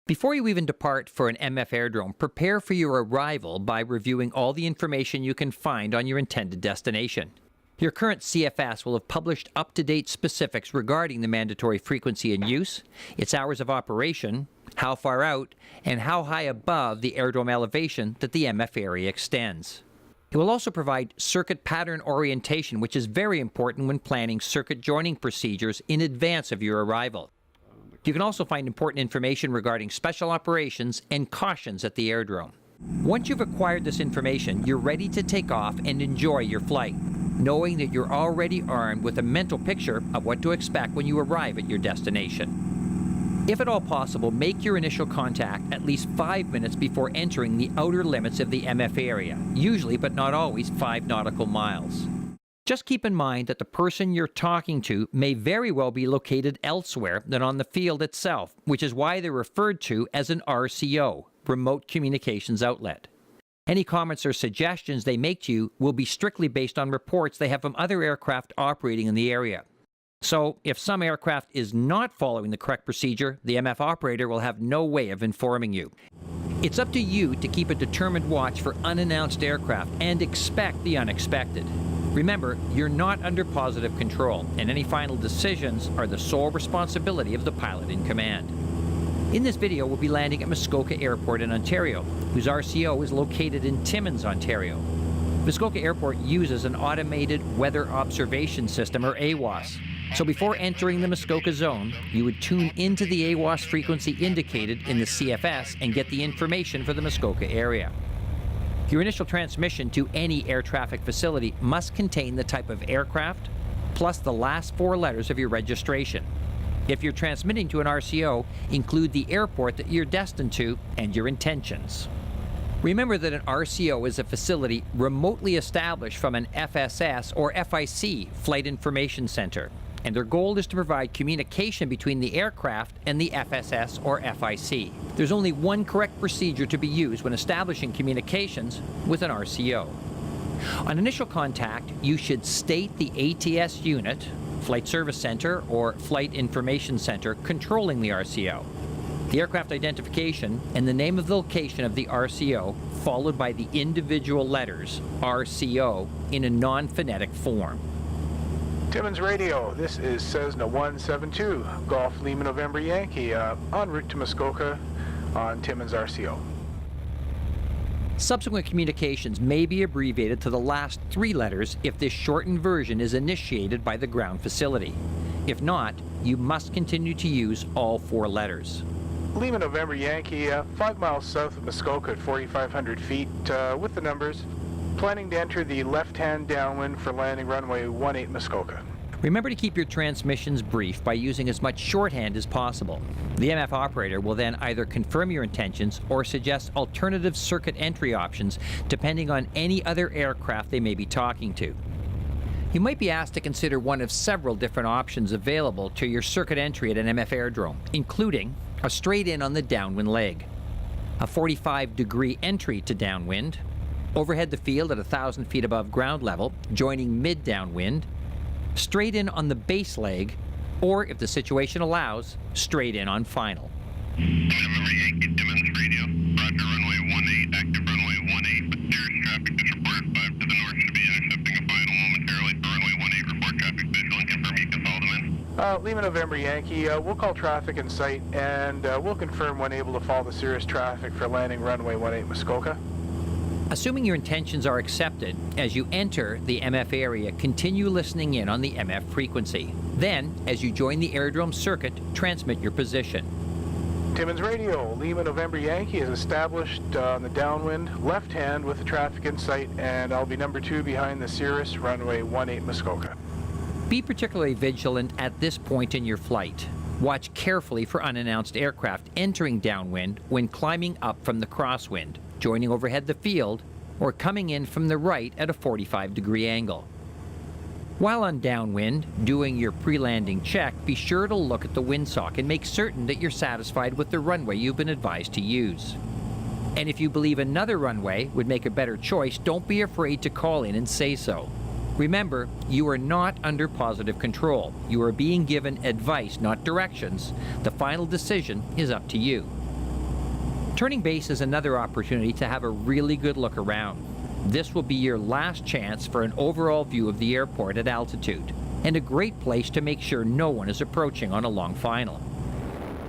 Before you even depart for an MF Aerodrome, prepare for your arrival by reviewing all the information you can find on your intended destination. Your current CFS will have published up-to-date specifics regarding the mandatory frequency in use, its hours of operation, how far out, and how high above the aerodrome elevation that the MF area extends. It will also provide circuit pattern orientation, which is very important when planning circuit joining procedures in advance of your arrival. You can also find important information regarding special operations and cautions at the aerodrome. Once you've acquired this information, you're ready to take off and enjoy your flight, knowing that you're already armed with a mental picture of what to expect when you arrive at your destination. If at all possible, make your initial contact at least 5 minutes before entering the outer limits of the MF area, usually but not always 5 nautical miles. Just keep in mind that the person you're talking to may very well be located elsewhere than on the field itself, which is why they're referred to as an RCO, Remote Communications Outlet. Any comments or suggestions they make to you will be strictly based on reports they have from other aircraft operating in the area. So, if some aircraft is not following the correct procedure, the MF operator will have no way of informing you. It's up to you to keep a determined watch for unannounced aircraft and expect the unexpected. Remember, you're not under positive control, and any final decisions are the sole responsibility of the pilot in command. In this video, we'll be landing at Muskoka Airport in Ontario, whose RCO is located in Timmins, Ontario. Muskoka Airport uses an automated weather observation system, or AWOS. So before entering the Muskoka zone, you would tune into the AWOS frequency indicated in the CFS and get the information for the Muskoka area. Your initial transmission to any air traffic facility must contain the type of aircraft, plus the last 4 letters of your registration. If you're transmitting to an RCO, include the airport that you're destined to and your intentions. Remember that an RCO is a facility remotely established from an FSS or FIC, Flight Information Center, and their goal is to provide communication between the aircraft and the FSS or FIC. There's only one correct procedure to be used when establishing communications with an RCO. On initial contact, you should state the ATS unit, Flight Service Center or Flight Information Center, controlling the RCO, the aircraft identification, and the name of the location of the RCO, followed by the individual letters, RCO, in a non-phonetic form. Timmins Radio, this is Cessna 172, Golf Lima November Yankee, en route to Muskoka on Timmins RCO. Subsequent communications may be abbreviated to the last 3 letters if this shortened version is initiated by the ground facility. If not, you must continue to use all 4 letters. Lima November Yankee, 5 miles south of Muskoka at 4,500 feet with the numbers. Planning to enter the left-hand downwind for landing runway 18 Muskoka. Remember to keep your transmissions brief by using as much shorthand as possible. The MF operator will then either confirm your intentions or suggest alternative circuit entry options depending on any other aircraft they may be talking to. You might be asked to consider one of several different options available to your circuit entry at an MF Aerodrome, including a straight in on the downwind leg, a 45-degree entry to downwind, overhead the field at 1,000 feet above ground level, joining mid-downwind, straight in on the base leg, or if the situation allows, straight in on final. November Yankee, Timmins Radio. Roger, runway 18, active runway 18, with serious traffic is reported 5 to the north. Should be accepting a final momentarily for runway 18, report traffic visual and confirm you can follow them in. Lima November Yankee, we'll call traffic in sight and we'll confirm when able to follow the serious traffic for landing runway 18 Muskoka. Assuming your intentions are accepted, as you enter the MF area, continue listening in on the MF frequency. Then, as you join the aerodrome circuit, transmit your position. Timmins Radio, Lima November Yankee is established on the downwind, left hand with the traffic in sight, and I'll be number 2 behind the Cirrus, runway 18 Muskoka. Be particularly vigilant at this point in your flight. Watch carefully for unannounced aircraft entering downwind when climbing up from the crosswind, joining overhead the field, or coming in from the right at a 45-degree angle. While on downwind, doing your pre-landing check, be sure to look at the windsock and make certain that you're satisfied with the runway you've been advised to use. And if you believe another runway would make a better choice, don't be afraid to call in and say so. Remember, you are not under positive control. You are being given advice, not directions. The final decision is up to you. Turning base is another opportunity to have a really good look around. This will be your last chance for an overall view of the airport at altitude, and a great place to make sure no one is approaching on a long final.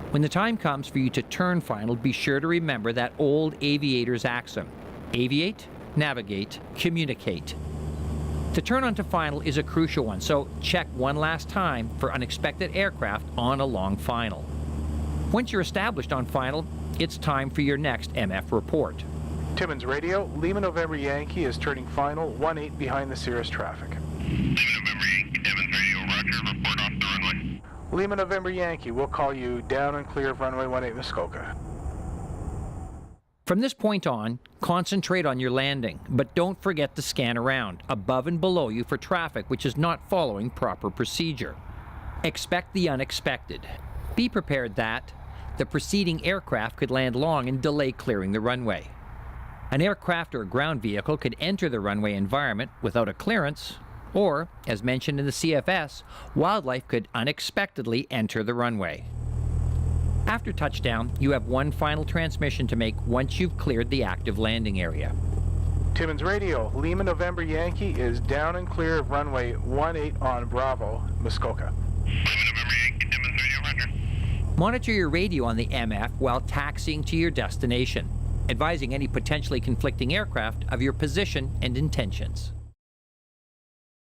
When the time comes for you to turn final, be sure to remember that old aviator's axiom: aviate, navigate, communicate. The turn onto final is a crucial one, so check one last time for unexpected aircraft on a long final. Once you're established on final, it's time for your next MF report. Timmins Radio, Lima November Yankee is turning final 18 behind the Cirrus traffic. Lima November Yankee, Timmins Radio, roger, report off the runway. Lima November Yankee, we'll call you down and clear of runway 18 Muskoka. From this point on, concentrate on your landing, but don't forget to scan around, above and below you for traffic which is not following proper procedure. Expect the unexpected. Be prepared that the preceding aircraft could land long and delay clearing the runway. An aircraft or a ground vehicle could enter the runway environment without a clearance, or, as mentioned in the CFS, wildlife could unexpectedly enter the runway. After touchdown, you have one final transmission to make once you've cleared the active landing area. Timmins Radio, Lima November Yankee is down and clear of runway 18 on Bravo, Muskoka. Lima November Yankee, Timmins Radio, roger. Monitor your radio on the MF while taxiing to your destination, advising any potentially conflicting aircraft of your position and intentions.